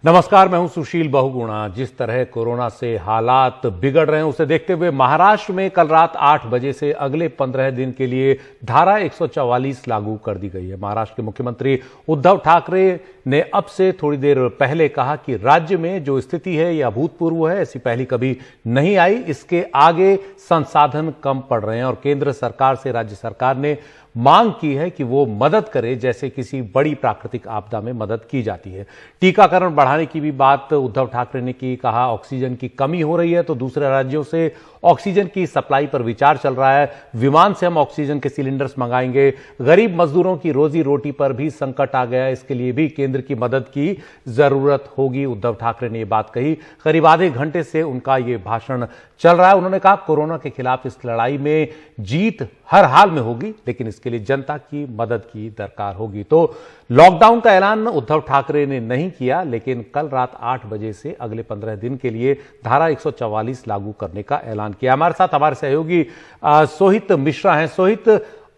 नमस्कार, मैं हूं सुशील बहुगुणा। जिस तरह कोरोना से हालात बिगड़ रहे हैं उसे देखते हुए महाराष्ट्र में कल रात 8 बजे से अगले 15 दिन के लिए धारा 144 लागू कर दी गई है। महाराष्ट्र के मुख्यमंत्री उद्धव ठाकरे ने अब से थोड़ी देर पहले कहा कि राज्य में जो स्थिति है यह अभूतपूर्व है, ऐसी पहले कभी नहीं आई। इसके आगे संसाधन कम पड़ रहे हैं और केंद्र सरकार से राज्य सरकार ने मांग की है कि वो मदद करे, जैसे किसी बड़ी प्राकृतिक आपदा में मदद की जाती है। टीकाकरण बढ़ाने की भी बात उद्धव ठाकरे ने की। कहा ऑक्सीजन की कमी हो रही है तो दूसरे राज्यों से ऑक्सीजन की सप्लाई पर विचार चल रहा है। विमान से हम ऑक्सीजन के सिलेंडर्स मंगाएंगे। गरीब मजदूरों की रोजी रोटी पर भी संकट आ गया है, इसके लिए भी केंद्र की मदद की जरूरत होगी। उद्धव ठाकरे ने यह बात कही। करीब आधे घंटे से उनका यह भाषण चल रहा है। उन्होंने कहा कोरोना के खिलाफ इस लड़ाई में जीत हर हाल में होगी, लेकिन इसके लिए जनता की मदद की दरकार होगी। तो लॉकडाउन का ऐलान उद्धव ठाकरे ने नहीं किया, लेकिन कल रात 8 बजे से अगले 15 दिन के लिए धारा 144 लागू करने का ऐलान किया। हमारे साथ हमारे सहयोगी सोहित मिश्रा हैं। सोहित,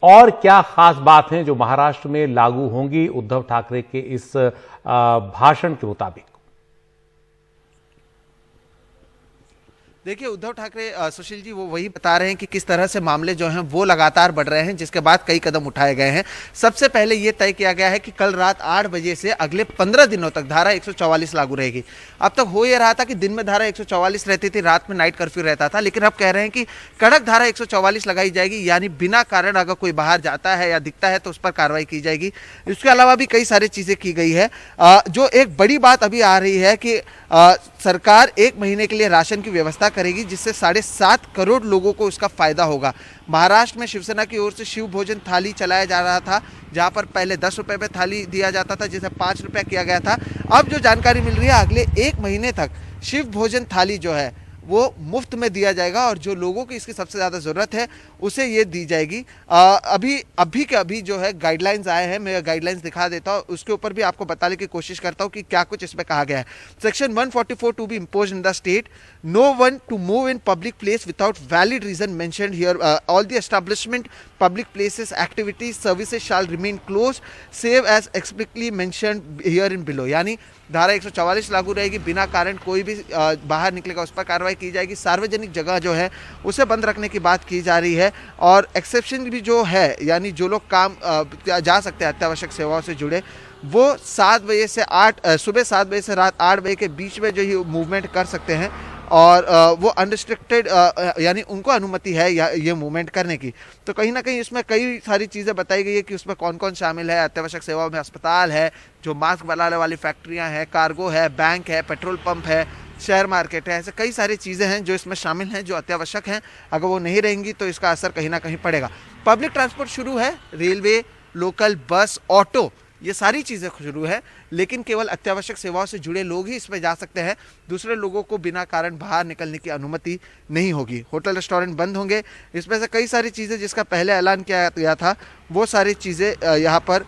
और क्या खास बात है जो महाराष्ट्र में लागू होंगी उद्धव ठाकरे के इस भाषण के मुताबिक? देखिए, उद्धव ठाकरे सुशील जी वो वही बता रहे हैं कि किस तरह से मामले जो हैं वो लगातार बढ़ रहे हैं, जिसके बाद कई कदम उठाए गए हैं। सबसे पहले ये तय किया गया है कि कल रात 8 बजे से अगले 15 दिनों तक धारा 144 लागू रहेगी। अब तक हो ये रहा था कि दिन में धारा 144 रहती थी, रात में नाइट कर्फ्यू रहता था, लेकिन अब कह रहे हैं कि कड़क धारा 144 लगाई जाएगी, यानी बिना कारण अगर कोई बाहर जाता है या दिखता है तो उस पर कार्रवाई की जाएगी। इसके अलावा भी कई सारी चीजें की गई है। जो एक बड़ी बात अभी आ रही है कि सरकार 1 महीने के लिए राशन की व्यवस्था करेगी, जिससे 7.5 करोड़ लोगों को उसका फायदा होगा। महाराष्ट्र में शिवसेना की ओर से शिव भोजन थाली चलाया जा रहा था, जहां पर पहले 10 रुपए में थाली दिया जाता था, जिसे 5 रुपए किया गया था। अब जो जानकारी मिल रही है, अगले 1 महीने तक शिव भोजन थाली जो है वो मुफ्त में दिया जाएगा और जो लोगों की इसकी सबसे ज़्यादा ज़रूरत है उसे ये दी जाएगी। अभी के अभी जो है गाइडलाइंस आए हैं, मैं गाइडलाइंस दिखा देता हूँ, उसके ऊपर भी आपको बताने की कोशिश करता हूँ कि क्या कुछ इसमें कहा गया है। Section 144 to be impose in the state, no one to move in public place without valid reason mentioned here, all the establishment public places activities services shall remain close save as explicitly mentioned here in below. यानी धारा 144 लागू रहेगी, बिना कारण कोई भी बाहर निकलेगा उस पर कार्रवाई की जाएगी। सार्वजनिक जगह जो है उसे बंद रखने की बात की जा रही है और एक्सेप्शन भी जो है, यानी जो लोग काम जा सकते हैं अत्यावश्यक सेवाओं से जुड़े, वो 7 बजे से सुबह 7 बजे से रात 8 बजे के बीच में जो ही मूवमेंट कर सकते हैं और वो अनरिस्ट्रिक्टेड यानी उनको अनुमति है ये मूवमेंट करने की। तो कहीं ना कहीं इसमें कई सारी चीज़ें बताई गई है कि उसमें कौन कौन शामिल है। अत्यावश्यक सेवाओं में अस्पताल है, जो मास्क बनाने वाली फैक्ट्रियां हैं, कार्गो है, बैंक है, पेट्रोल पंप है, शेयर मार्केट है, ऐसे कई सारी चीज़ें हैं जो इसमें शामिल हैं, जो अत्यावश्यक हैं। अगर वो नहीं रहेंगी तो इसका असर कहीं ना कहीं पड़ेगा। पब्लिक ट्रांसपोर्ट शुरू है, रेलवे, लोकल बस, ऑटो, ये सारी चीज़ें शुरू है, लेकिन केवल अत्यावश्यक सेवाओं से जुड़े लोग ही इसमें जा सकते हैं। दूसरे लोगों को बिना कारण बाहर निकलने की अनुमति नहीं होगी। होटल रेस्टोरेंट बंद होंगे। इसमें से कई सारी चीज़ें जिसका पहले ऐलान किया गया था वो सारी चीज़ें यहाँ पर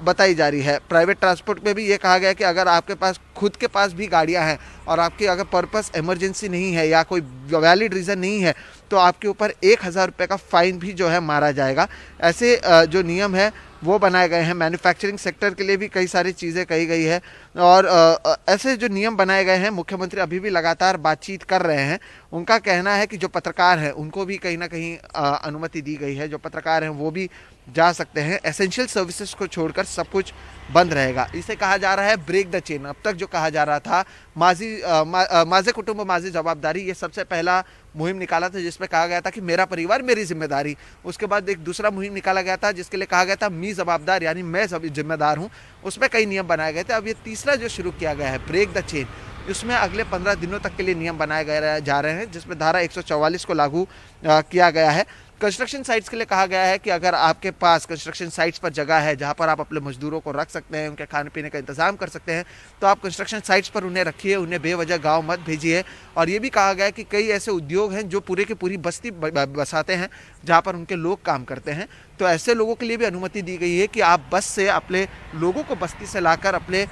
बताई जा रही है। प्राइवेट ट्रांसपोर्ट में भी ये कहा गया है कि अगर आपके पास खुद के पास भी गाड़ियाँ हैं और आपकी अगर पर्पस इमरजेंसी नहीं है या कोई वैलिड रीज़न नहीं है तो आपके ऊपर 1000 रुपये का फाइन भी जो है मारा जाएगा। ऐसे जो नियम है वो बनाए गए हैं। मैन्युफैक्चरिंग सेक्टर के लिए भी कई सारी चीज़ें कही गई है और ऐसे जो नियम बनाए गए हैं, मुख्यमंत्री अभी भी लगातार बातचीत कर रहे हैं। उनका कहना है कि जो पत्रकार हैं उनको भी कहीं ना कहीं अनुमति दी गई है। जो पत्रकार हैं वो भी जा सकते हैं। एसेंशियल सर्विसेज को छोड़कर सब कुछ बंद रहेगा। इसे कहा जा रहा है ब्रेक द चेन। अब तक जो कहा जा रहा था माझे कुटुंब माझी जवाबदारी, ये सबसे पहला मुहिम निकाला था जिसमें कहा गया था कि मेरा परिवार मेरी जिम्मेदारी। उसके बाद एक दूसरा मुहिम निकाला गया था जिसके लिए कहा गया था मी जवाबदार, यानी मैं जिम्मेदार हूँ। उसमें कई नियम बनाए गए थे। अब ये तीसरा जो शुरू किया गया है ब्रेक द चेन, इसमें अगले 15 दिनों तक के लिए नियम बनाए गए जा रहे हैं, जिसमें धारा 144 को लागू किया गया है। कंस्ट्रक्शन साइट्स के लिए कहा गया है कि अगर आपके पास कंस्ट्रक्शन साइट्स पर जगह है जहां पर आप अपने मजदूरों को रख सकते हैं, उनके खाने पीने का इंतजाम कर सकते हैं, तो आप कंस्ट्रक्शन साइट्स पर उन्हें रखिए, उन्हें बेवजह गांव मत भेजिए। और ये भी कहा गया है कि कई ऐसे उद्योग हैं जो पूरे की पूरी बस्ती बसाते हैं जहां पर उनके लोग काम करते हैं, तो ऐसे लोगों के लिए भी अनुमति दी गई है कि आप बस से अपने लोगों को बस्ती से लाकर अपने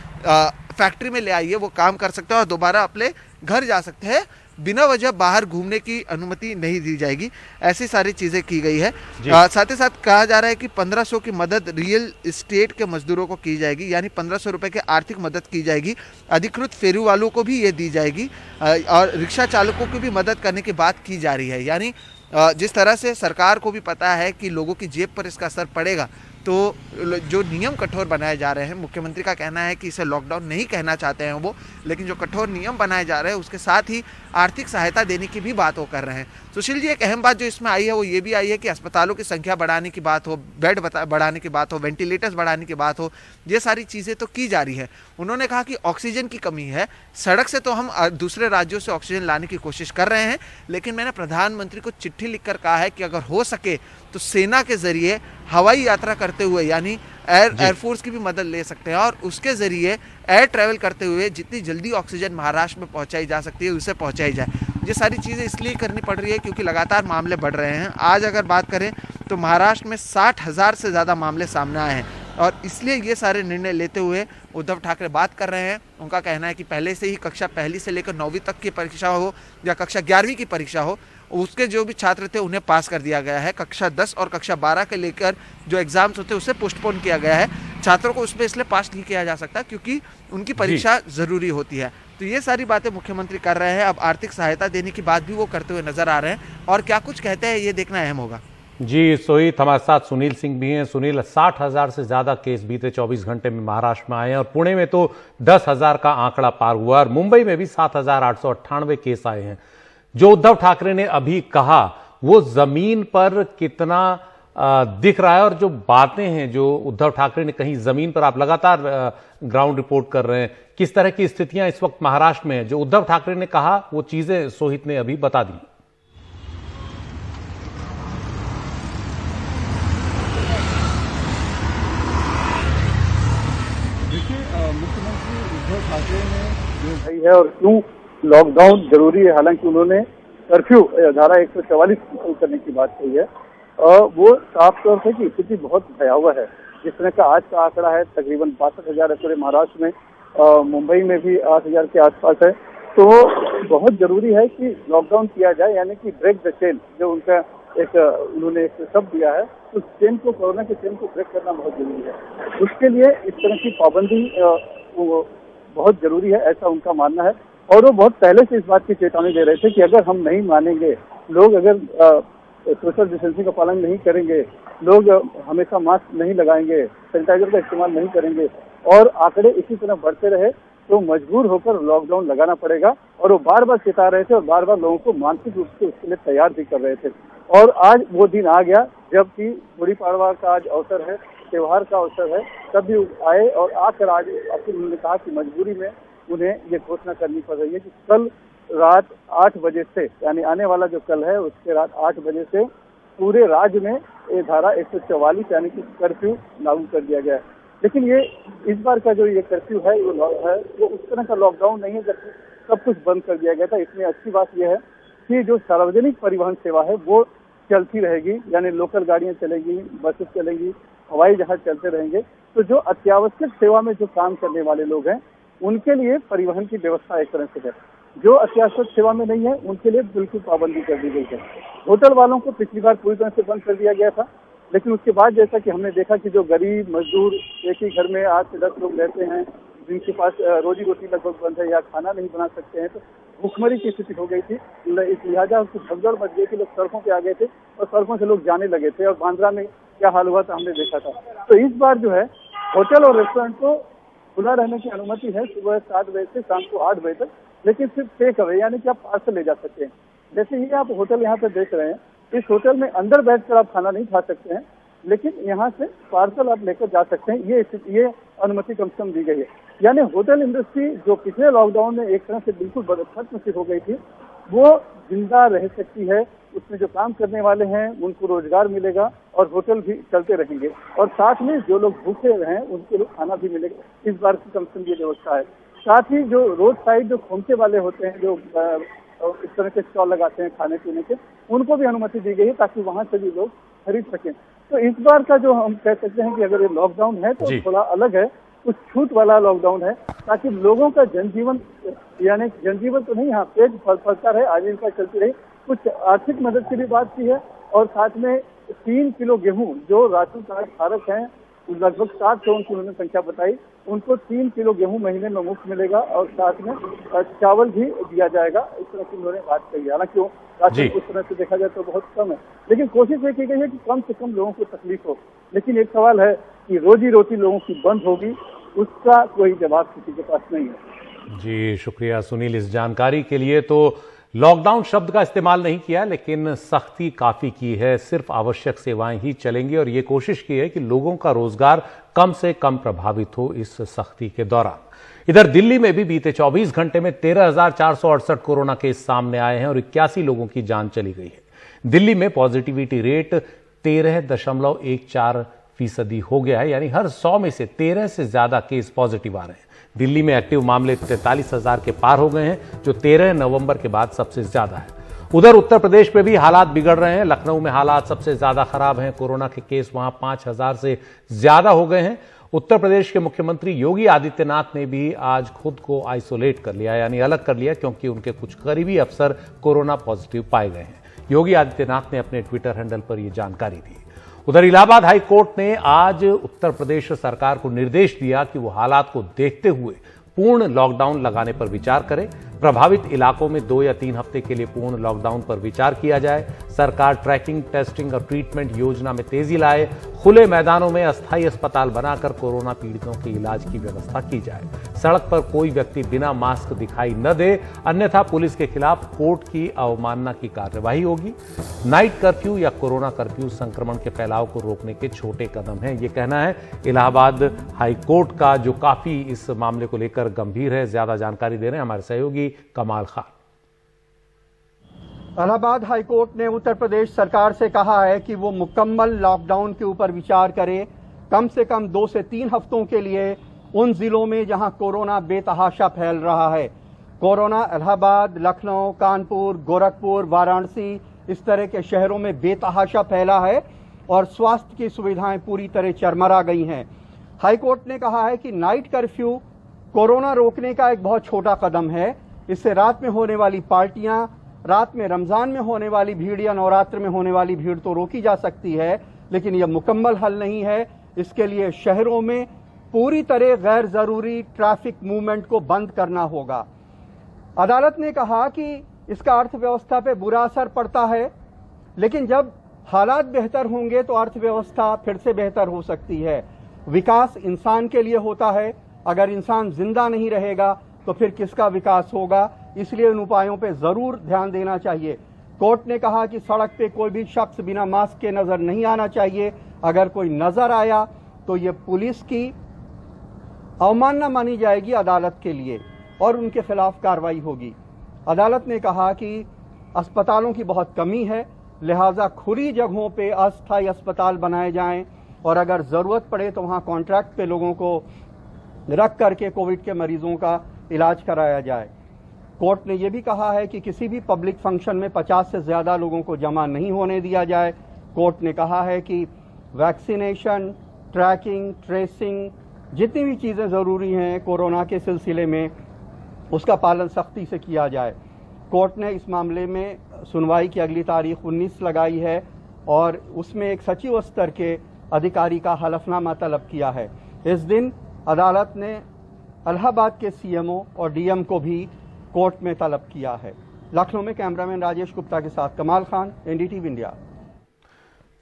फैक्ट्री में ले आइए, वो काम कर सकते हैं और दोबारा अपने घर जा सकते हैं बिना वजह बाहर घूमने की अनुमति नहीं दी जाएगी। ऐसी सारी चीजें की गई है। साथ ही साथ कहा जा रहा है कि 1500 की मदद रियल एस्टेट के मजदूरों को की जाएगी, यानी 1500 रुपए की आर्थिक मदद की जाएगी। अधिकृत फेरी वालों को भी ये दी जाएगी और रिक्शा चालकों की भी मदद करने की बात की जा रही है। यानी जिस तरह से सरकार को भी पता है कि लोगों की जेब पर इसका असर पड़ेगा, तो जो नियम कठोर बनाए जा रहे हैं, मुख्यमंत्री का कहना है कि इसे लॉकडाउन नहीं कहना चाहते हैं वो, लेकिन जो कठोर नियम बनाए जा रहे हैं उसके साथ ही आर्थिक सहायता देने की भी बात वो कर रहे हैं। सुशील जी, एक अहम बात जो इसमें आई है वो ये भी आई है कि अस्पतालों की संख्या बढ़ाने की बात हो, बेड बढ़ाने की बात हो, वेंटिलेटर्स बढ़ाने की बात हो, ये सारी चीज़ें तो की जा रही है। उन्होंने कहा कि ऑक्सीजन की कमी है, सड़क से तो हम दूसरे राज्यों से ऑक्सीजन लाने की कोशिश कर रहे हैं, लेकिन मैंने प्रधानमंत्री को चिट्ठी लिखकर कहा है कि अगर हो सके तो सेना के जरिए हवाई यात्रा करते हुए, यानी एयरफोर्स की भी मदद ले सकते हैं और उसके जरिए एयर ट्रैवल करते हुए जितनी जल्दी ऑक्सीजन महाराष्ट्र में पहुंचाई जा सकती है उसे पहुंचाई जाए। ये सारी चीज़ें इसलिए करनी पड़ रही है क्योंकि लगातार मामले बढ़ रहे हैं। आज अगर बात करें तो महाराष्ट्र में 60,000 से ज़्यादा मामले सामने आए हैं और इसलिए ये सारे निर्णय लेते हुए उद्धव ठाकरे बात कर रहे हैं। उनका कहना है कि पहले से ही कक्षा 1 से लेकर 9वीं तक की परीक्षा हो या कक्षा 11वीं की परीक्षा हो, उसके जो भी छात्र थे उन्हें पास कर दिया गया है। कक्षा 10 और कक्षा 12 के लेकर जो एग्जाम्स होते हैं उसे पोस्टपोन किया गया है। छात्रों को उसमें इसलिए पास नहीं किया जा सकता क्योंकि उनकी परीक्षा जरूरी होती है। तो ये सारी बातें मुख्यमंत्री कर रहे हैं। अब आर्थिक सहायता देने की बात भी वो करते हुए नजर आ रहे हैं और क्या कुछ कहते हैं ये देखना अहम होगा। जी सोहित, हमारे साथ सुनील सिंह भी हैं। सुनील, 60,000 से ज्यादा केस बीते 24 घंटे में महाराष्ट्र में आए हैं और पुणे में तो 10,000 का आंकड़ा पार हुआ और मुंबई में भी 7,898 केस आए हैं। जो उद्धव ठाकरे ने अभी कहा वो जमीन पर कितना दिख रहा है और जो बातें हैं जो उद्धव ठाकरे ने कही जमीन पर, आप लगातार ग्राउंड रिपोर्ट कर रहे हैं, किस तरह की स्थितियां इस वक्त महाराष्ट्र में है? जो उद्धव ठाकरे ने कहा वो चीजें सोहित ने अभी बता दी। मुख्यमंत्री उद्धव ठाकरे ने जो कही है और क्यों लॉकडाउन जरूरी है, हालांकि उन्होंने कर्फ्यू धारा 144 करने की बात कही है, वो साफ तौर से कि स्थिति बहुत भयावह है। जिस तरह का आज का आंकड़ा है तकरीबन 62,000 है पूरे महाराष्ट्र में, मुंबई में भी 8,000 के आसपास है। तो बहुत जरूरी है कि लॉकडाउन किया जाए, यानी कि ब्रेक द चेन, जो उनका उन्होंने एक शब्द दिया है, उस चेन को, कोरोना के चेन को ब्रेक करना बहुत जरूरी है। उसके लिए इस तरह की पाबंदी बहुत जरूरी है, ऐसा उनका मानना है। और वो बहुत पहले से इस बात की चेतावनी दे रहे थे कि अगर हम नहीं मानेंगे, लोग अगर सोशल डिस्टेंसिंग का पालन नहीं करेंगे, लोग हमेशा मास्क नहीं लगाएंगे, सैनिटाइजर का इस्तेमाल नहीं करेंगे और आंकड़े इसी तरह बढ़ते रहे तो मजबूर होकर लॉकडाउन लगाना पड़ेगा। और वो बार बार चेता रहे थे और बार बार लोगों को मानसिक रूप से उसके लिए तैयार भी कर रहे थे। और आज वो दिन आ गया जबकि गुड़ी पड़वा का आज अवसर है, त्योहार का अवसर है, तब भी आए और आकर आज उन्होंने कहा कि मजबूरी में उन्हें ये घोषणा करनी पड़ रही है कि कल रात 8 बजे से, यानी आने वाला जो कल है उसके रात 8 बजे से पूरे राज्य में ये धारा 144 यानी कि कर्फ्यू लागू कर दिया गया है। लेकिन ये इस बार का जो ये कर्फ्यू है वो उस तरह का लॉकडाउन नहीं है जबकि सब कुछ बंद कर दिया गया था। इसमें अच्छी बात यह है कि जो सार्वजनिक परिवहन सेवा है वो चलती रहेगी, यानी लोकल गाड़ियां चलेगी, बसेस चलेंगी, हवाई जहाज चलते रहेंगे। तो जो अत्यावश्यक सेवा में जो काम करने वाले लोग हैं उनके लिए परिवहन की व्यवस्था एक तरह से है। जो अत्यावश्यक सेवा में नहीं है उनके लिए बिल्कुल पाबंदी कर दी गई है। होटल वालों को पिछली बार पूरी तरह से बंद कर दिया गया था, लेकिन उसके बाद जैसा कि हमने देखा कि जो गरीब मजदूर एक ही घर में 8 से 10 लोग रहते हैं, जिनके पास रोजी रोटी लगभग बंद है या खाना नहीं बना सकते हैं, तो भूखमरी की स्थिति हो गई थी। इस लिहाजा उसकी भगदड़ मच गई थी, लोग सड़कों पे आ गए थे और सड़कों से लोग जाने लगे थे और बांद्रा में क्या हाल हुआ था हमने देखा था। तो इस बार जो है होटल और रेस्टोरेंट को खुला रहने की अनुमति है सुबह 7 बजे से शाम को 8 बजे तक, लेकिन सिर्फ टेक अवे, यानी कि आप पार्सल ले जा सकते हैं। जैसे ही आप होटल यहाँ पे देख रहे हैं, इस होटल में अंदर बैठकर आप खाना नहीं खा सकते हैं, लेकिन यहाँ से पार्सल आप लेकर जा सकते हैं। ये अनुमति कम से कम दी गई है। यानी होटल इंडस्ट्री जो पिछले लॉकडाउन में एक तरह से बिल्कुल खत्म सी हो गई थी, वो जिंदा रह सकती है। उसमें जो काम करने वाले हैं उनको रोजगार मिलेगा और होटल भी चलते रहेंगे और साथ में जो लोग भूखे हैं उनके लिए खाना भी मिलेगा। इस बार की कम से कम ये व्यवस्था है। साथ ही जो रोड साइड जो खोमचे वाले होते हैं, जो इस तरह के स्टॉल लगाते हैं खाने पीने के, उनको भी अनुमति दी गई है ताकि वहां से भी लोग खरीद सकें। तो इस बार का जो हम कह सकते हैं कि अगर ये लॉकडाउन है तो थोड़ा अलग है, कुछ छूट वाला लॉकडाउन है, ताकि लोगों का जनजीवन, यानी जनजीवन तो नहीं, हाँ पेट फलता रहे, आजीविका चलती रही। कुछ आर्थिक मदद की भी बात की है और साथ में 3 किलो गेहूं जो राशन कार्ड धारक हैं, लगभग 700 की उन्होंने संख्या बताई, उनको 3 किलो गेहूं महीने में मुफ्त मिलेगा और साथ में चावल भी दिया जाएगा, इस तरह की उन्होंने बात कही। हालांकि राशन उस तरह से देखा जाए तो बहुत कम है, लेकिन कोशिश ये की गई है कि कम से कम लोगों को तकलीफ हो। लेकिन एक सवाल है कि रोजी रोटी लोगों की बंद होगी, उसका कोई जवाब किसी के पास नहीं है। जी शुक्रिया सुनील इस जानकारी के लिए। तो लॉकडाउन शब्द का इस्तेमाल नहीं किया, लेकिन सख्ती काफी की है, सिर्फ आवश्यक सेवाएं ही चलेंगी और ये कोशिश की है कि लोगों का रोजगार कम से कम प्रभावित हो इस सख्ती के दौरान। इधर दिल्ली में भी बीते 24 घंटे में 13,468 कोरोना केस सामने आए हैं और 81 लोगों की जान चली गई है। दिल्ली में पॉजिटिविटी रेट 13.14% हो गया है, यानी हर 100 में से 13 से ज्यादा केस पॉजिटिव आ रहे हैं। दिल्ली में एक्टिव मामले 43,000 के पार हो गए हैं, जो 13 नवंबर के बाद सबसे ज्यादा है। उधर उत्तर प्रदेश में भी हालात बिगड़ रहे हैं। लखनऊ में हालात सबसे ज्यादा खराब हैं, कोरोना के केस वहां 5,000 से ज्यादा हो गए हैं। उत्तर प्रदेश के मुख्यमंत्री योगी आदित्यनाथ ने भी आज खुद को आइसोलेट कर लिया, यानी अलग कर लिया, क्योंकि उनके कुछ करीबी अफसर कोरोना पॉजिटिव पाए गए हैं। योगी आदित्यनाथ ने अपने ट्विटर हैंडल पर यह जानकारी दी। उधर इलाहाबाद हाई कोर्ट ने आज उत्तर प्रदेश सरकार को निर्देश दिया कि वो हालात को देखते हुए पूर्ण लॉकडाउन लगाने पर विचार करे। प्रभावित इलाकों में 2 या 3 हफ्ते के लिए पूर्ण लॉकडाउन पर विचार किया जाए। सरकार ट्रैकिंग, टेस्टिंग और ट्रीटमेंट योजना में तेजी लाए। खुले मैदानों में अस्थायी अस्पताल बनाकर कोरोना पीड़ितों के इलाज की व्यवस्था की जाए। सड़क पर कोई व्यक्ति बिना मास्क दिखाई न दे, अन्यथा पुलिस के खिलाफ कोर्ट की अवमानना की कार्यवाही होगी। नाइट कर्फ्यू या कोरोना कर्फ्यू संक्रमण के फैलाव को रोकने के छोटे कदम हैं, ये कहना है इलाहाबाद हाई कोर्ट का, जो काफी इस मामले को लेकर गंभीर है। ज्यादा जानकारी दे रहे हैं हमारे सहयोगी कमाल खान। इलाहाबाद हाईकोर्ट ने उत्तर प्रदेश सरकार से कहा है कि वो मुकम्मल लॉकडाउन के ऊपर विचार करे, कम से कम 2 से 3 हफ्तों के लिए उन जिलों में जहां कोरोना बेतहाशा फैल रहा है। कोरोना इलाहाबाद, लखनऊ, कानपुर, गोरखपुर, वाराणसी, इस तरह के शहरों में बेतहाशा फैला है और स्वास्थ्य की सुविधाएं पूरी तरह चरमरा गई हैं। हाईकोर्ट ने कहा है कि नाइट कर्फ्यू कोरोना रोकने का एक बहुत छोटा कदम है। इससे रात में होने वाली पार्टियां, रात में रमजान में होने वाली भीड़ या नवरात्र में होने वाली भीड़ तो रोकी जा सकती है, लेकिन यह मुकम्मल हल नहीं है। इसके लिए शहरों में पूरी तरह गैर जरूरी ट्रैफिक मूवमेंट को बंद करना होगा। अदालत ने कहा कि इसका अर्थव्यवस्था पे बुरा असर पड़ता है, लेकिन जब हालात बेहतर होंगे तो अर्थव्यवस्था फिर से बेहतर हो सकती है। विकास इंसान के लिए होता है, अगर इंसान जिंदा नहीं रहेगा तो फिर किसका विकास होगा। इसलिए इन उपायों पे जरूर ध्यान देना चाहिए। कोर्ट ने कहा कि सड़क पे कोई भी शख्स बिना मास्क के नजर नहीं आना चाहिए। अगर कोई नजर आया तो ये पुलिस की अवमानना मानी जाएगी अदालत के लिए और उनके खिलाफ कार्रवाई होगी। अदालत ने कहा कि अस्पतालों की बहुत कमी है, लिहाजा खुली जगहों पे अस्थायी अस्पताल बनाए जाएं और अगर जरूरत पड़े तो वहां कॉन्ट्रैक्ट पे लोगों को रख करके कोविड के मरीजों का इलाज कराया जाए। कोर्ट ने यह भी कहा है कि किसी भी पब्लिक फंक्शन में 50 से ज्यादा लोगों को जमा नहीं होने दिया जाए। कोर्ट ने कहा है कि वैक्सीनेशन, ट्रैकिंग, ट्रेसिंग, जितनी भी चीजें जरूरी हैं कोरोना के सिलसिले में, उसका पालन सख्ती से किया जाए। कोर्ट ने इस मामले में सुनवाई की अगली तारीख 19 लगाई है और उसमें एक सचिव स्तर के अधिकारी का हलफनामा तलब किया है। इस दिन अदालत ने इलाहाबाद के सीएमओ और डीएम को भी कोर्ट में तलब किया है। लखनऊ में कैमरामैन राजेश गुप्ता के साथ कमाल खान, एनडीटीवी इंडिया।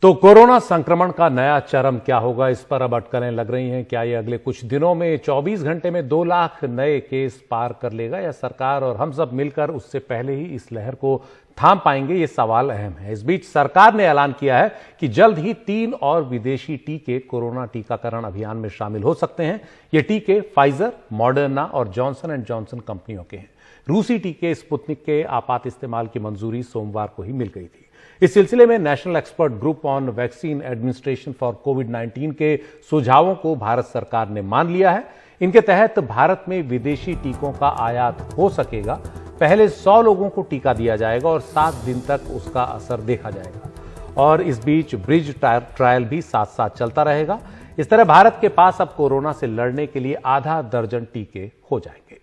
तो कोरोना संक्रमण का नया चरम क्या होगा, इस पर अब अटकलें लग रही हैं। क्या ये अगले कुछ दिनों में 24 घंटे में 2 लाख नए केस पार कर लेगा, या सरकार और हम सब मिलकर उससे पहले ही इस लहर को थाम पाएंगे, ये सवाल अहम है। इस बीच सरकार ने ऐलान किया है कि जल्द ही 3 और विदेशी टीके कोरोना टीकाकरण अभियान में शामिल हो सकते हैं। ये टीके फाइजर, मॉडर्ना और जॉनसन एंड जॉनसन कंपनियों के हैं। रूसी टीके स्पुतनिक के आपात इस्तेमाल की मंजूरी सोमवार को ही मिल गई थी। इस सिलसिले में national expert group on vaccine administration for कोविड-19 के सुझावों को भारत सरकार ने मान लिया है। इनके तहत भारत में विदेशी टीकों का आयात हो सकेगा। पहले 100 लोगों को टीका दिया जाएगा और 7 दिन तक उसका असर देखा जाएगा। और इस बीच ब्रिज ट्रायल भी साथ साथ चलता रहेगा। इस तरह भारत के पास अब कोरोना से लड़ने के लिए आधा दर्जन टीके हो जाएंगे।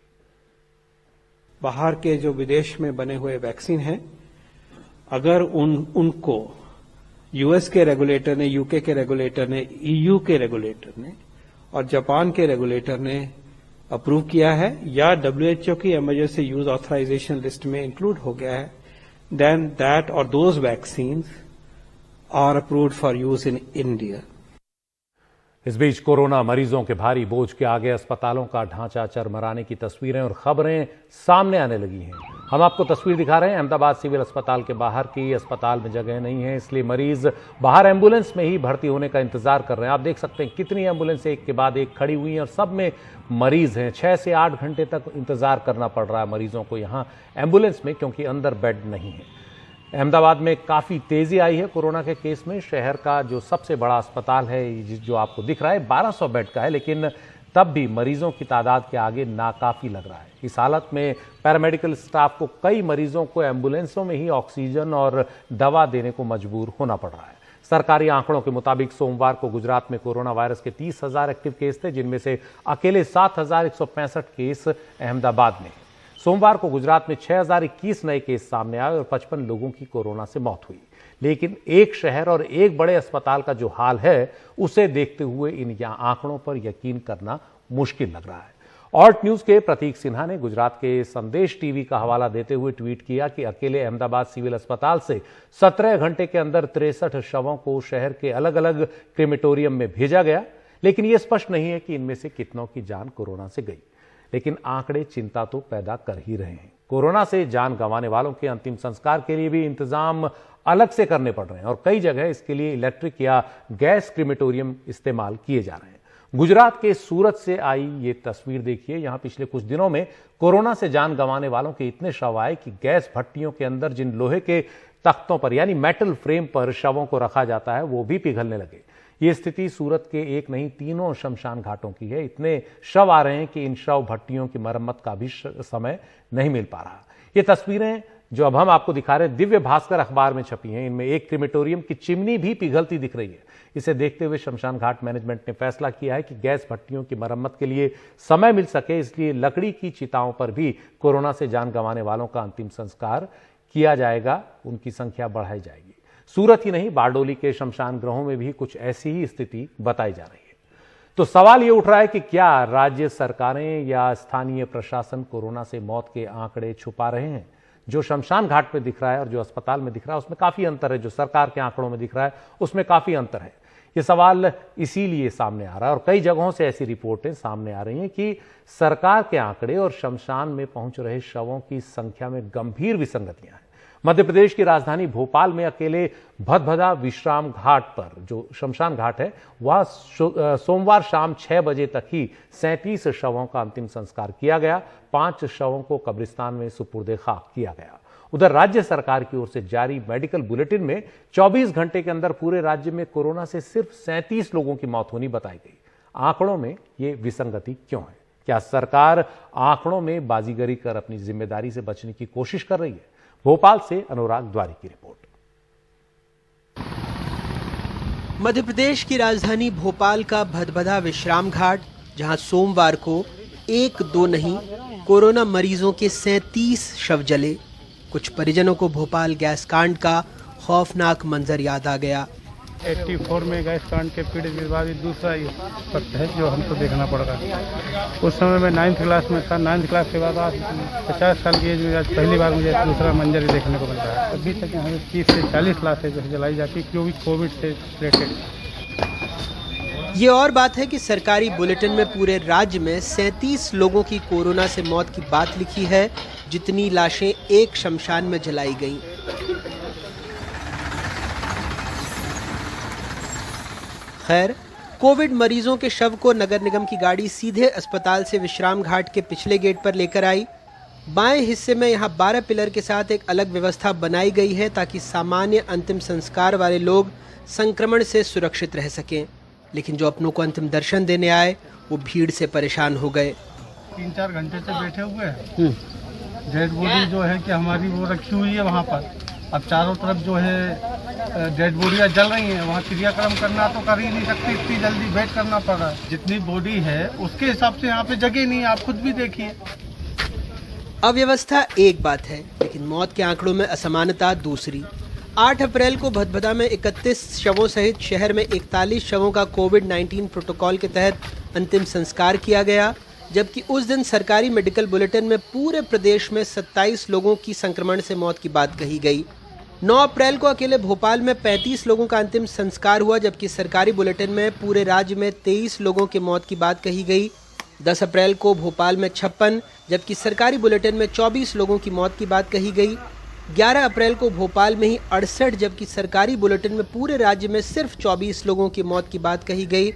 बाहर के जो विदेश में बने हुए वैक्सीन हैं, अगर उनको यूएस के रेगुलेटर ने, यूके के रेगुलेटर ने, ईयू के रेगुलेटर ने और जापान के रेगुलेटर ने अप्रूव किया है या डब्ल्यूएचओ की इमरजेंसी यूज ऑथराइजेशन लिस्ट में इंक्लूड हो गया है, देन दैट और those vaccines are approved for use in India. इस बीच कोरोना मरीजों के भारी बोझ के आगे अस्पतालों का ढांचा चरमराने की तस्वीरें और खबरें सामने आने लगी हैं। हम आपको तस्वीर दिखा रहे हैं अहमदाबाद सिविल अस्पताल के बाहर की। अस्पताल में जगह नहीं है, इसलिए मरीज बाहर एम्बुलेंस में ही भर्ती होने का इंतजार कर रहे हैं। आप देख सकते हैं कितनी एम्बुलेंस एक के बाद एक खड़ी हुई हैं और सब में मरीज हैं। 6 से 8 घंटे तक इंतजार करना पड़ रहा है मरीजों को यहाँ एम्बुलेंस में, क्योंकि अंदर बेड नहीं है। अहमदाबाद में काफी तेजी आई है कोरोना के केस में। शहर का जो सबसे बड़ा अस्पताल है, जो आपको दिख रहा है, 1200 बेड का है, लेकिन तब भी मरीजों की तादाद के आगे नाकाफी लग रहा है। इस हालत में पैरामेडिकल स्टाफ को कई मरीजों को एम्बुलेंसों में ही ऑक्सीजन और दवा देने को मजबूर होना पड़ रहा है। सरकारी आंकड़ों के मुताबिक सोमवार को गुजरात में कोरोना वायरस के 30,000 एक्टिव केस थे, जिनमें से अकेले 7,165 केस अहमदाबाद में। सोमवार को गुजरात में 6,021 नए केस सामने आए और 55 लोगों की कोरोना से मौत हुई। लेकिन एक शहर और एक बड़े अस्पताल का जो हाल है, उसे देखते हुए इन आंकड़ों पर यकीन करना मुश्किल लग रहा है। ऑल्ट न्यूज के प्रतीक सिन्हा ने गुजरात के संदेश टीवी का हवाला देते हुए ट्वीट किया कि अकेले अहमदाबाद सिविल अस्पताल से 17 घंटे के अंदर 63 शवों को शहर के अलग अलग क्रेमेटोरियम में भेजा गया। लेकिन यह स्पष्ट नहीं है कि इनमें से कितनों की जान कोरोना से गई। लेकिन आंकड़े चिंता तो पैदा कर ही रहे हैं। कोरोना से जान गंवाने वालों के अंतिम संस्कार के लिए भी इंतजाम अलग से करने पड़ रहे हैं और कई जगह इसके लिए इलेक्ट्रिक या गैस क्रीमेटोरियम इस्तेमाल किए जा रहे हैं। गुजरात के सूरत से आई ये तस्वीर देखिए। यहां पिछले कुछ दिनों में कोरोना से जान गंवाने वालों के इतने शव आए कि गैस भट्टियों के अंदर जिन लोहे के तख्तों पर यानी मेटल फ्रेम पर शवों को रखा जाता है, वो भी पिघलने लगे। ये स्थिति सूरत के एक नहीं 3 शमशान घाटों की है। इतने शव आ रहे हैं कि इन शव भट्टियों की मरम्मत का भी समय नहीं मिल पा रहा। ये तस्वीरें जो अब हम आपको दिखा रहे हैं, दिव्य भास्कर अखबार में छपी हैं। इनमें एक क्रीमेटोरियम की चिमनी भी पिघलती दिख रही है। इसे देखते हुए शमशान घाट मैनेजमेंट ने फैसला किया है कि गैस भट्टियों की मरम्मत के लिए समय मिल सके, इसलिए लकड़ी की चिताओं पर भी कोरोना से जान गंवाने वालों का अंतिम संस्कार किया जाएगा, उनकी संख्या बढ़ाई जाएगी। सूरत ही नहीं, बारडोली के शमशान गृहों में भी कुछ ऐसी ही स्थिति बताई जा रही है। तो सवाल यह उठ रहा है कि क्या राज्य सरकारें या स्थानीय प्रशासन कोरोना से मौत के आंकड़े छुपा रहे हैं? जो शमशान घाट में दिख रहा है और जो अस्पताल में दिख रहा है, उसमें काफी अंतर है। जो सरकार के आंकड़ों में दिख रहा है, उसमें काफी अंतर है। यह सवाल इसीलिए सामने आ रहा है और कई जगहों से ऐसी रिपोर्टें सामने आ रही हैं कि सरकार के आंकड़े और शमशान में पहुंच रहे शवों की संख्या में गंभीर विसंगतियां हैं। मध्य प्रदेश की राजधानी भोपाल में अकेले भदभदा विश्राम घाट पर, जो शमशान घाट है, वह सोमवार शाम 6 बजे तक ही 37 शवों का अंतिम संस्कार किया गया। 5 शवों को कब्रिस्तान में सुपुर्दे खाक किया गया। उधर राज्य सरकार की ओर से जारी मेडिकल बुलेटिन में 24 घंटे के अंदर पूरे राज्य में कोरोना से सिर्फ 37 लोगों की मौत होनी बताई गई। आंकड़ों में ये विसंगति क्यों है? क्या सरकार आंकड़ों में बाजीगरी कर अपनी जिम्मेदारी से बचने की कोशिश कर रही है? भोपाल से अनुराग द्वारी की रिपोर्ट। मध्य प्रदेश की राजधानी भोपाल का भदभदा विश्राम घाट, जहां सोमवार को 1-2 नहीं कोरोना मरीजों के 37 शव जले। कुछ परिजनों को भोपाल गैस कांड का खौफनाक मंजर याद आ गया। 84 में गैस कांड के पीड़ित के बाद दूसरा वक्त है जो हमको देखना पड़ रहा है। उस समय मैं 9th क्लास में था। 9th क्लास के बाद आज 50 साल की एज में आज पहली बार मुझे दूसरा मंजर ही देखने को मिल रहा है। अभी तक यहाँ 30 से 40 लाशें जो जलाई जाती है, जो भी कोविड से रिलेटेड। ये और बात है कि सरकारी बुलेटिन में पूरे राज्य में 37 लोगों की कोरोना से मौत की बात लिखी है, जितनी लाशें एक शमशान में जलाई गईं। खैर, कोविड मरीजों के शव को नगर निगम की गाड़ी सीधे अस्पताल से विश्राम घाट के पिछले गेट पर लेकर आई। बाएं हिस्से में यहां 12 पिलर के साथ एक अलग व्यवस्था बनाई गई है ताकि सामान्य अंतिम संस्कार वाले लोग संक्रमण से सुरक्षित रह सकें। लेकिन जो अपनों को अंतिम दर्शन देने आए, वो भीड़ से परेशान हो गए। 3-4 घंटे से बैठे हुए हैं। डेड बॉडी जो है कि हमारी वो रखी हुई है वहाँ पर। अब चारों तरफ जो है डेड बॉडियाँ जल रही हैं, वहाँ क्रियाक्रम करना तो कर ही नहीं सकते, इतनी जल्दी वेट करना पड़ रहा है। जितनी बॉडी है उसके हिसाब से यहाँ पे जगह नहीं है, आप खुद भी देखिए। अव्यवस्था एक बात है, लेकिन मौत के आंकड़ों में असमानता दूसरी। 8 अप्रैल को भदभदा में 31 शवों सहित शहर में 41 शवों का कोविड-19 प्रोटोकॉल के तहत अंतिम संस्कार किया गया, जबकि उस दिन सरकारी मेडिकल बुलेटिन में पूरे प्रदेश में 27 लोगों की संक्रमण से मौत की बात कही गई। 9 अप्रैल को अकेले भोपाल में 35 लोगों का अंतिम संस्कार हुआ, जबकि सरकारी बुलेटिन में पूरे राज्य में 23 लोगों की मौत की बात कही गई। 10 अप्रैल को भोपाल में 56, जबकि सरकारी बुलेटिन में 24 लोगों की मौत की बात कही गई। 11 अप्रैल को भोपाल में ही 68, जबकि सरकारी बुलेटिन में पूरे राज्य में सिर्फ 24 लोगों की मौत की बात कही गई।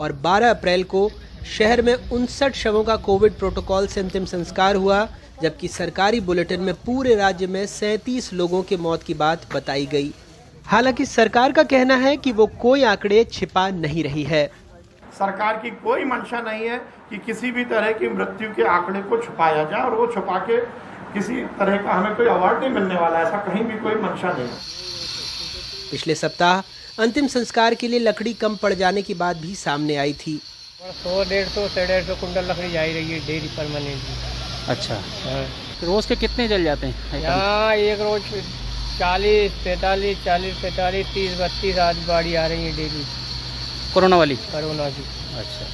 और 12 अप्रैल को शहर में 59 शवों का कोविड प्रोटोकॉल से अंतिम संस्कार हुआ, जबकि सरकारी बुलेटिन में पूरे राज्य में 37 लोगों की मौत की बात बताई गई। हालांकि सरकार का कहना है कि वो कोई आंकड़े छिपा नहीं रही है। सरकार की कोई मंशा नहीं है कि किसी भी तरह की मृत्यु के आंकड़े को छुपाया जाए, और वो छुपा के किसी तरह का हमें कोई अवार्ड नहीं मिलने वाला, ऐसा कहीं भी कोई मंशा नहीं। पिछले सप्ताह अंतिम संस्कार के लिए लकड़ी कम पड़ जाने की बात भी सामने आई थी। 100-150 कुंटल लकड़ी जा रही है डेली परमानेंटली। अच्छा, रोज के कितने जल जाते हैं यहाँ? एक रोज 40, 45, 30, 32 आदि गाड़ी आ रही है डेली। कोरोना वाली? कोरोना की। अच्छा।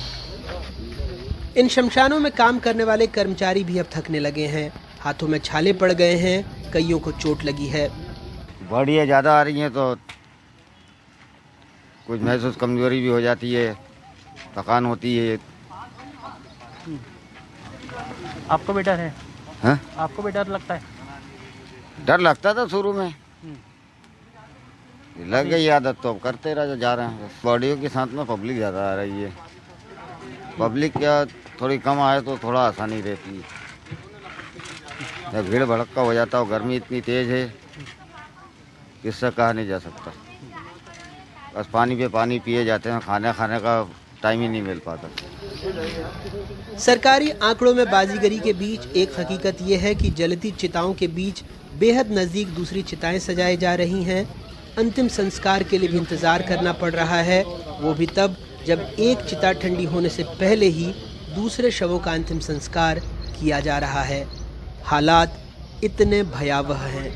इन शमशानों में काम करने वाले कर्मचारी भी अब थकने लगे हैं, हाथों में छाले पड़ गए हैं, कईयों को चोट लगी है। गाड़ियाँ ज़्यादा आ रही हैं तो कुछ महसूस कमजोरी भी हो जाती है, थकान होती है। आपको भी डर है? हाँ? आपको भी डर लगता है? डर लगता था शुरू में, लग गई आदत तो अब करते रह जा रहे हैं। बॉडियों के साथ में पब्लिक ज़्यादा आ रही है, पब्लिक क्या थोड़ी कम आए तो थोड़ा आसानी रहती है। जब भीड़ भड़का हो जाता है, गर्मी इतनी तेज़ है किससे कहा नहीं जा सकता। बस पानी पे पानी पिए जाते हैं, खाने का टाइम ही नहीं मिल पाता। सरकारी आंकड़ों में बाजीगरी के बीच एक हकीकत यह है कि जलती चिताओं के बीच बेहद नज़दीक दूसरी चिताएं सजाई जा रही हैं। अंतिम संस्कार के लिए भी इंतज़ार करना पड़ रहा है, वो भी तब जब एक चिता ठंडी होने से पहले ही दूसरे शवों का अंतिम संस्कार किया जा रहा है। हालात इतने भयावह हैं।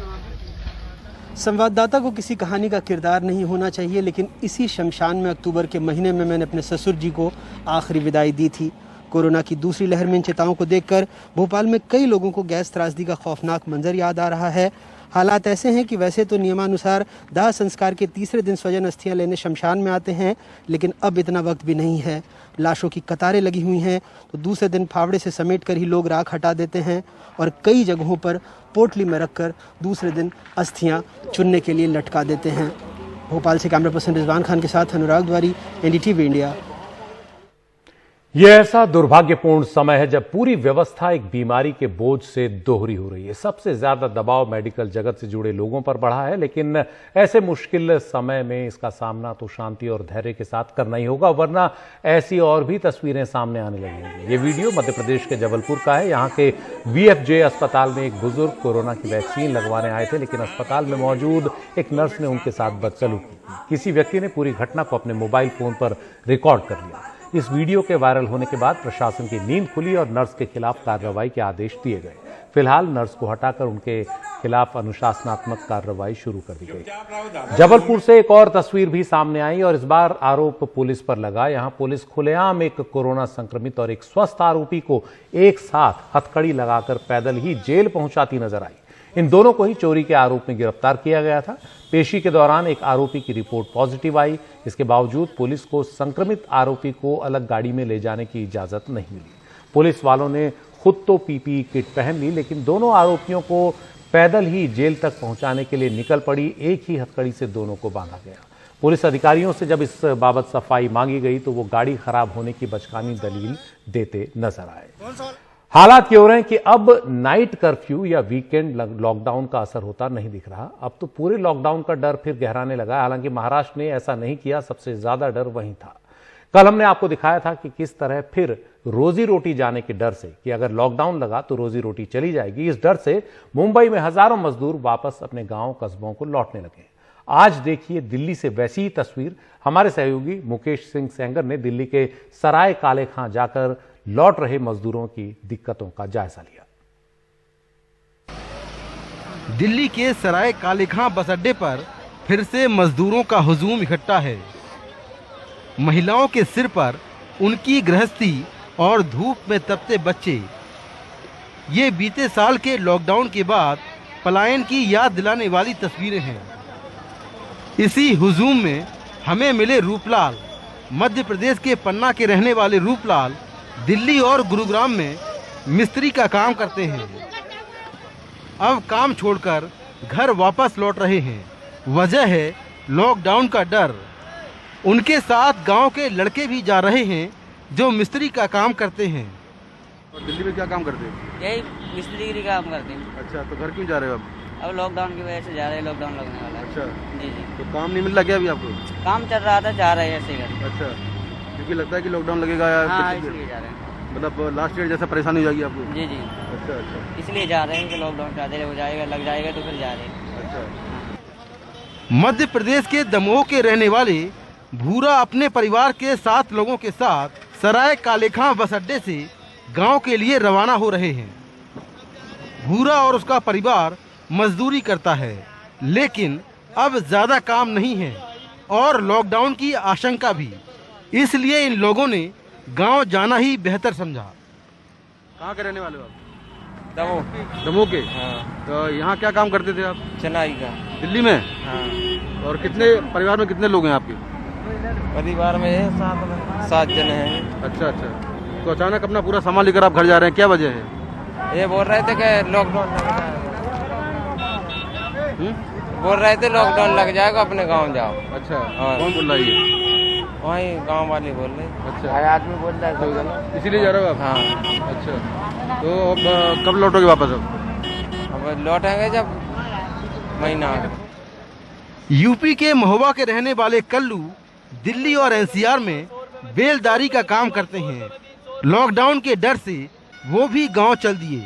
संवाददाता को किसी कहानी का किरदार नहीं होना चाहिए, लेकिन इसी शमशान में अक्टूबर के महीने में मैंने अपने ससुर जी को आखिरी विदाई दी थी। कोरोना की दूसरी लहर में इन चिताओं को देखकर भोपाल में कई लोगों को गैस त्रासदी का खौफनाक मंजर याद आ रहा है। हालात ऐसे हैं कि वैसे तो नियमानुसार दाह संस्कार के तीसरे दिन स्वजन अस्थियां लेने शमशान में आते हैं, लेकिन अब इतना वक्त भी नहीं है। लाशों की कतारें लगी हुई हैं, तो दूसरे दिन फावड़े से समेट कर ही लोग राख हटा देते हैं और कई जगहों पर पोटली में रखकर दूसरे दिन अस्थियां चुनने के लिए लटका देते हैं। भोपाल से कैमरा पर्सन रिजवान खान के साथ अनुराग द्वारी, एनडीटीवी इंडिया। यह ऐसा दुर्भाग्यपूर्ण समय है जब पूरी व्यवस्था एक बीमारी के बोझ से दोहरी हो रही है। सबसे ज्यादा दबाव मेडिकल जगत से जुड़े लोगों पर बढ़ा है, लेकिन ऐसे मुश्किल समय में इसका सामना तो शांति और धैर्य के साथ करना ही होगा, वरना ऐसी और भी तस्वीरें सामने आने लगेंगी। ये वीडियो मध्य प्रदेश के जबलपुर का है। यहाँ के VFJ अस्पताल में एक बुजुर्ग कोरोना की वैक्सीन लगवाने आए थे, लेकिन अस्पताल में मौजूद एक नर्स ने उनके साथ बदसलूकी की। किसी व्यक्ति ने पूरी घटना को अपने मोबाइल फोन पर रिकॉर्ड कर लिया। इस वीडियो के वायरल होने के बाद प्रशासन की नींद खुली और नर्स के खिलाफ कार्रवाई के आदेश दिए गए। फिलहाल नर्स को हटाकर उनके खिलाफ अनुशासनात्मक कार्रवाई शुरू कर दी गई। जबलपुर से एक और तस्वीर भी सामने आई और इस बार आरोप पुलिस पर लगा। यहां पुलिस खुलेआम एक कोरोना संक्रमित और एक स्वस्थ आरोपी को एक साथ हथकड़ी लगाकर पैदल ही जेल पहुंचाती नजर आई। इन दोनों को ही चोरी के आरोप में गिरफ्तार किया गया था। पेशी के दौरान एक आरोपी की रिपोर्ट पॉजिटिव आई। इसके बावजूद पुलिस को संक्रमित आरोपी को अलग गाड़ी में ले जाने की इजाजत नहीं मिली। पुलिस वालों ने खुद तो PPE किट पहन ली, लेकिन दोनों आरोपियों को पैदल ही जेल तक पहुंचाने के लिए निकल पड़ी। एक ही हथकड़ी से दोनों को बांधा गया। पुलिस अधिकारियों से जब इस बाबत सफाई मांगी गई तो वो गाड़ी खराब होने की बचकानी दलील देते नजर आए। हालात ये हो रहे हैं कि अब नाइट कर्फ्यू या वीकेंड लॉकडाउन का असर होता नहीं दिख रहा। अब तो पूरे लॉकडाउन का डर फिर गहराने लगा है। हालांकि महाराष्ट्र ने ऐसा नहीं किया, सबसे ज्यादा डर वहीं था। कल हमने आपको दिखाया था कि किस तरह फिर रोजी रोटी जाने के डर से कि अगर लॉकडाउन लगा तो रोजी रोटी चली जाएगी, इस डर से मुंबई में हजारों मजदूर वापस अपने गांव कस्बों को लौटने लगे। आज देखिए दिल्ली से वैसी ही तस्वीर। हमारे सहयोगी मुकेश सिंह सेंगर ने दिल्ली के सराय काले खां जाकर लौट रहे मजदूरों की दिक्कतों का जायजा लिया। दिल्ली के सराय काले खां बस अड्डे पर फिर से मजदूरों का हुजूम इकट्ठा है। महिलाओं के सिर पर उनकी गृहस्थी और धूप में तपते बच्चे, ये बीते साल के लॉकडाउन के बाद पलायन की याद दिलाने वाली तस्वीरें हैं। इसी हुजूम में हमें मिले रूपलाल। मध्य प्रदेश के पन्ना के रहने वाले रूपलाल दिल्ली और गुरुग्राम में मिस्त्री का काम करते हैं। अब काम छोड़कर घर वापस लौट रहे हैं। वजह है लॉकडाउन का डर। उनके साथ गांव के लड़के भी जा रहे हैं जो मिस्त्री का काम करते हैं। और दिल्ली में क्या काम करते हैं? यही मिस्त्री का काम करते हैं। अच्छा, तो घर क्यों जा रहे हो अब लॉकडाउन की वजह से जा रहे हैं, लॉकडाउन लगने वाला है। अच्छा जी जी। तो काम नहीं मिल रहा क्या अभी आपको? काम चल रहा था, जा रहे हैं ऐसे घर। अच्छा, क्योंकि लगता है कि लॉकडाउन लगेगा या हाँ, इसलिए जा रहे हैं। मतलब लास्ट ईयर जैसा परेशानी हो जाएगी आपको? जी जी। अच्छा अच्छा, इसलिए जा रहे हैं कि लॉकडाउन ज़्यादा हो जाएगा, लग जाएगा तो फिर जा रहे हैं। अच्छा। मध्य प्रदेश के दमोह के रहने वाले भूरा अपने परिवार के 7 लोगों के साथ सराय काले खां बस अड्डे से गांव के लिए रवाना हो रहे हैं। भूरा और उसका परिवार मजदूरी करता है, लेकिन अब ज्यादा काम नहीं है और लॉकडाउन की आशंका भी, इसलिए इन लोगों ने गांव जाना ही बेहतर समझा। कहाँ के रहने वाले हो आप? दमोह। दमोह के? हाँ। तो यहाँ क्या काम करते थे आप? चेन्नई का। दिल्ली में? हाँ। और कितने परिवार में कितने लोग हैं आपके? परिवार में 7 जन हैं। अच्छा अच्छा, तो अचानक अपना पूरा सामान लेकर आप घर जा रहे हैं, क्या वजह है? ये बोल रहे थे कि लॉकडाउन लग जाएगा। बोल रहे थे लॉकडाउन लग जाएगा, अपने गांव जाओ। अच्छा, कौन बोल रहा है ये? वही गांव वाले बोल रहे। अच्छा, आदमी बोल रहा है, इसीलिए जा रहे हो आप? हाँ। अच्छा, तो अब कब लौटोगे वापस? अब लौटेंगे जब महीना। यूपी के महोबा के रहने वाले कल्लू दिल्ली और एनसीआर में बेलदारी का काम करते हैं। लॉकडाउन के डर से वो भी गांव चल दिए।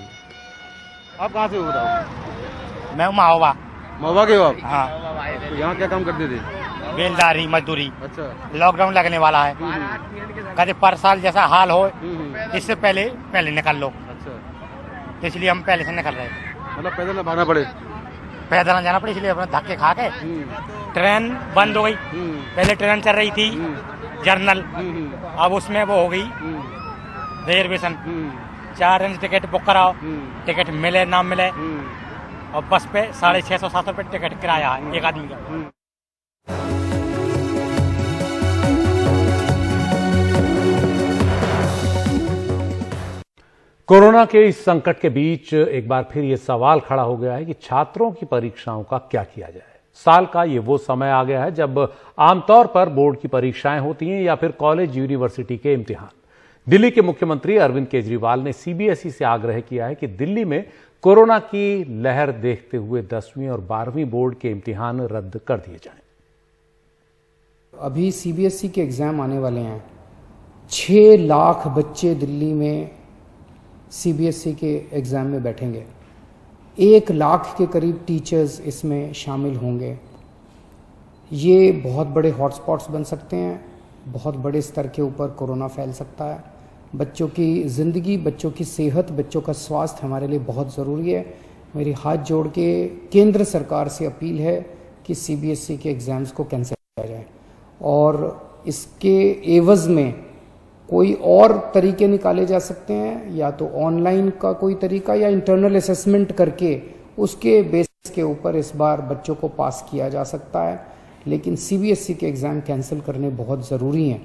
आप कहाँ से हो बताओ? मैं महोबा। महोबा के हो आप? हाँ। तो यहाँ क्या काम करते थे? बेलदारी मजदूरी। अच्छा। लॉकडाउन लगने वाला है, कहते पर साल जैसा हाल हो इससे पहले निकल लो। अच्छा, तो इसलिए हम पहले से निकल रहे हैं। मतलब पैदल न भागना पड़े? पैदल न जाना पड़े, इसलिए अपने धक्के खा के। ट्रेन बंद हो गई, पहले ट्रेन चल रही थी जर्नल, अब उसमें वो हो गई रिजर्वेशन। 4 रेंज टिकट बुक कराओ, टिकट मिले ना मिले, और बस पे 650-700 रुपये टिकट किराया है एक आदमी का। कोरोना के इस संकट के बीच एक बार फिर ये सवाल खड़ा हो गया है कि छात्रों की परीक्षाओं का क्या किया जाए। साल का ये वो समय आ गया है जब आमतौर पर बोर्ड की परीक्षाएं होती हैं या फिर कॉलेज यूनिवर्सिटी के इम्तिहान। दिल्ली के मुख्यमंत्री अरविंद केजरीवाल ने सीबीएसई से आग्रह किया है कि दिल्ली में कोरोना की लहर देखते हुए 10वीं और 12वीं बोर्ड के इम्तिहान रद्द कर दिए जाएं। अभी सीबीएसई के एग्जाम आने वाले हैं। 6 लाख बच्चे दिल्ली में सीबीएसई के एग्जाम में बैठेंगे। 1 लाख के करीब टीचर्स इसमें शामिल होंगे। ये बहुत बड़े हॉटस्पॉट्स बन सकते हैं। बहुत बड़े स्तर के ऊपर कोरोना फैल सकता है। बच्चों की ज़िंदगी, बच्चों की सेहत, बच्चों का स्वास्थ्य हमारे लिए बहुत ज़रूरी है। मेरी हाथ जोड़ के केंद्र सरकार से अपील है कि सीबीएसई के एग्ज़ाम्स को कैंसिल किया जाए और इसके एवज़ में कोई और तरीके निकाले जा सकते हैं, या तो ऑनलाइन का कोई तरीका या इंटरनल असेसमेंट करके उसके बेसिस के ऊपर इस बार बच्चों को पास किया जा सकता है। लेकिन सीबीएसई के एग्ज़ाम कैंसिल करने बहुत ज़रूरी हैं।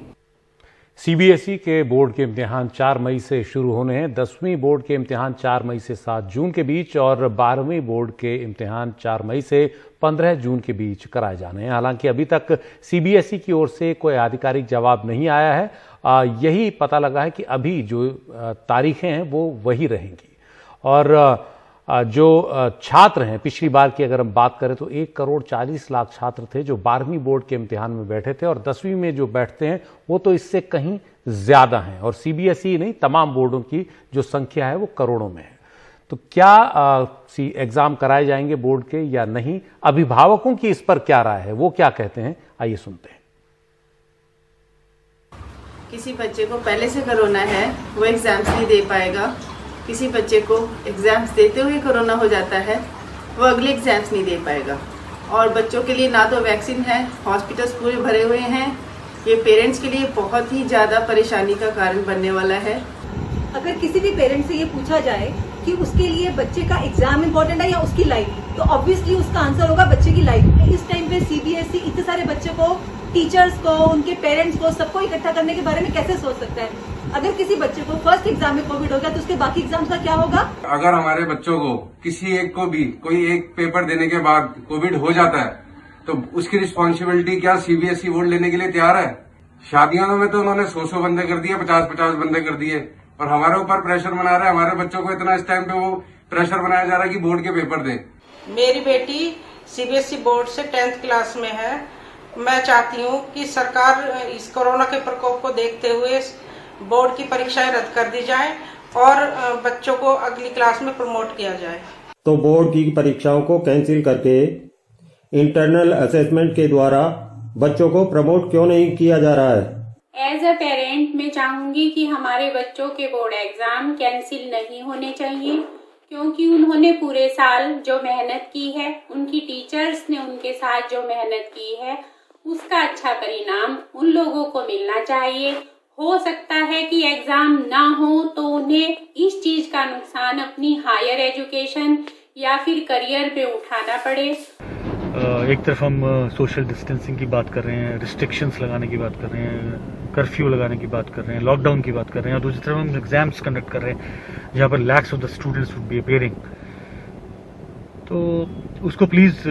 सीबीएसई के बोर्ड के इम्तिहान 4 मई से शुरू होने हैं। 10वीं बोर्ड के इम्तिहान 4 मई से 7 जून के बीच और 12वीं बोर्ड के इम्तिहान 4 मई से 15 जून के बीच कराए जाने हैं। हालांकि अभी तक सीबीएसई की ओर से कोई आधिकारिक जवाब नहीं आया है। यही पता लगा है कि अभी जो तारीखें हैं वो वही रहेंगी। और जो छात्र हैं, पिछली बार की अगर हम बात करें तो 1,40,00,000 छात्र थे जो 12वीं बोर्ड के इम्तिहान में बैठे थे, और 10वीं में जो बैठते हैं वो तो इससे कहीं ज्यादा हैं। और सीबीएसई नहीं, तमाम बोर्डों की जो संख्या है वो करोड़ों में है। तो क्या एग्जाम कराए जाएंगे बोर्ड के या नहीं? अभिभावकों की इस पर क्या राय है, वो क्या कहते हैं, आइए सुनते हैं। किसी बच्चे को पहले से कोरोना है, वो एग्जाम्स नहीं दे पाएगा। किसी बच्चे को एग्जाम्स देते हुए कोरोना हो जाता है, वो अगले एग्जाम्स नहीं दे पाएगा। और बच्चों के लिए ना तो वैक्सीन है, हॉस्पिटल्स पूरे भरे हुए हैं। ये पेरेंट्स के लिए बहुत ही ज़्यादा परेशानी का कारण बनने वाला है। अगर किसी भी पेरेंट्स से ये पूछा जाए कि उसके लिए बच्चे का एग्जाम इम्पोर्टेंट है या उसकी लाइफ, तो ऑब्वियसली उसका आंसर होगा बच्चे की लाइफ। इस टाइम पे सीबीएसई इतने सारे बच्चों को, टीचर्स को, उनके पेरेंट्स को, सबको इकट्ठा करने के बारे में कैसे सोच सकता है? अगर किसी बच्चे को फर्स्ट एग्जाम में कोविड हो गया तो उसके बाकी एग्जाम्स का क्या होगा? अगर हमारे बच्चों को किसी एक को भी कोई एक पेपर देने के बाद कोविड हो जाता है तो उसकी रिस्पॉन्सिबिलिटी क्या सीबीएसई बोर्ड लेने के लिए तैयार है? शादियों में तो उन्होंने 100 बंदे कर दिए, 50 बंदे कर दिए, और हमारे ऊपर प्रेशर बना रहा है। हमारे बच्चों को इतना इस टाइम पे वो प्रेशर बनाया जा रहा है कि बोर्ड के पेपर दें। मेरी बेटी सीबीएसई बोर्ड से 10th क्लास में है। मैं चाहती हूँ कि सरकार इस कोरोना के प्रकोप को देखते हुए बोर्ड की परीक्षाएं रद्द कर दी जाए और बच्चों को अगली क्लास में प्रमोट किया जाए। तो बोर्ड की परीक्षाओं को कैंसिल करके इंटरनल असेसमेंट के द्वारा बच्चों को प्रमोट क्यों नहीं किया जा रहा है? एज अ पेरेंट मैं चाहूंगी कि हमारे बच्चों के बोर्ड एग्जाम कैंसिल नहीं होने चाहिए, क्योंकि उन्होंने पूरे साल जो मेहनत की है, उनकी टीचर्स ने उनके साथ जो मेहनत की है, उसका अच्छा परिणाम उन लोगों को मिलना चाहिए। हो सकता है कि एग्जाम ना हो तो उन्हें इस चीज का नुकसान अपनी हायर एजुकेशन या फिर करियर पे उठाना पड़े। एक तरफ हम सोशल डिस्टेंसिंग की बात कर रहे हैं, रिस्ट्रिक्शंस लगाने की बात कर रहे हैं, कर्फ्यू लगाने की बात कर रहे हैं, लॉकडाउन की बात कर रहे हैं, और दूसरी तरफ हम एग्जाम्स कंडक्ट कर रहे हैं जहाँ पर lakhs of the students would be appearing. तो उसको please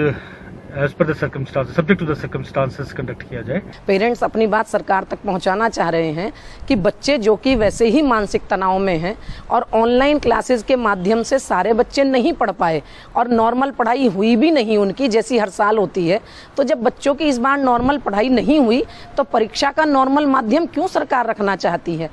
as per the circumstances, subject to the circumstances conduct किया जाए। पेरेंट्स अपनी बात सरकार तक पहुंचाना चाह रहे हैं कि बच्चे जो कि वैसे ही मानसिक तनाव में हैं और ऑनलाइन क्लासेस के माध्यम से सारे बच्चे नहीं पढ़ पाए और नॉर्मल पढ़ाई हुई भी नहीं उनकी, जैसी हर साल होती है। तो जब बच्चों की इस बार नॉर्मल पढ़ाई नहीं हुई तो परीक्षा का नॉर्मल माध्यम क्यों सरकार रखना चाहती है?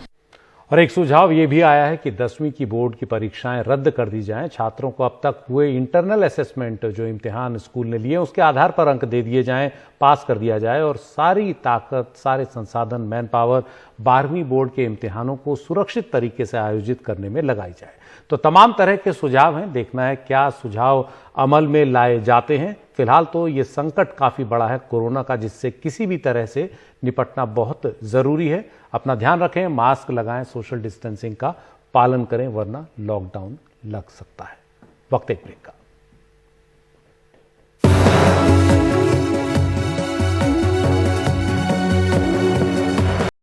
और एक सुझाव ये भी आया है कि 10वीं की बोर्ड की परीक्षाएं रद्द कर दी जाएं। छात्रों को अब तक हुए इंटरनल असेसमेंट, जो इम्तिहान स्कूल ने लिए, उसके आधार पर अंक दे दिए जाएं, पास कर दिया जाए, और सारी ताकत, सारे संसाधन, मैन पावर 12वीं बोर्ड के इम्तिहानों को सुरक्षित तरीके से आयोजित करने में लगाई जाए। तो तमाम तरह के सुझाव हैं, देखना है क्या सुझाव अमल में लाए जाते हैं। फिलहाल तो ये संकट काफ़ी बड़ा है कोरोना का, जिससे किसी भी तरह से निपटना बहुत ज़रूरी है। अपना ध्यान रखें, मास्क लगाएं, सोशल डिस्टेंसिंग का पालन करें, वरना लॉकडाउन लग सकता है। वक्त एक ब्रेक का।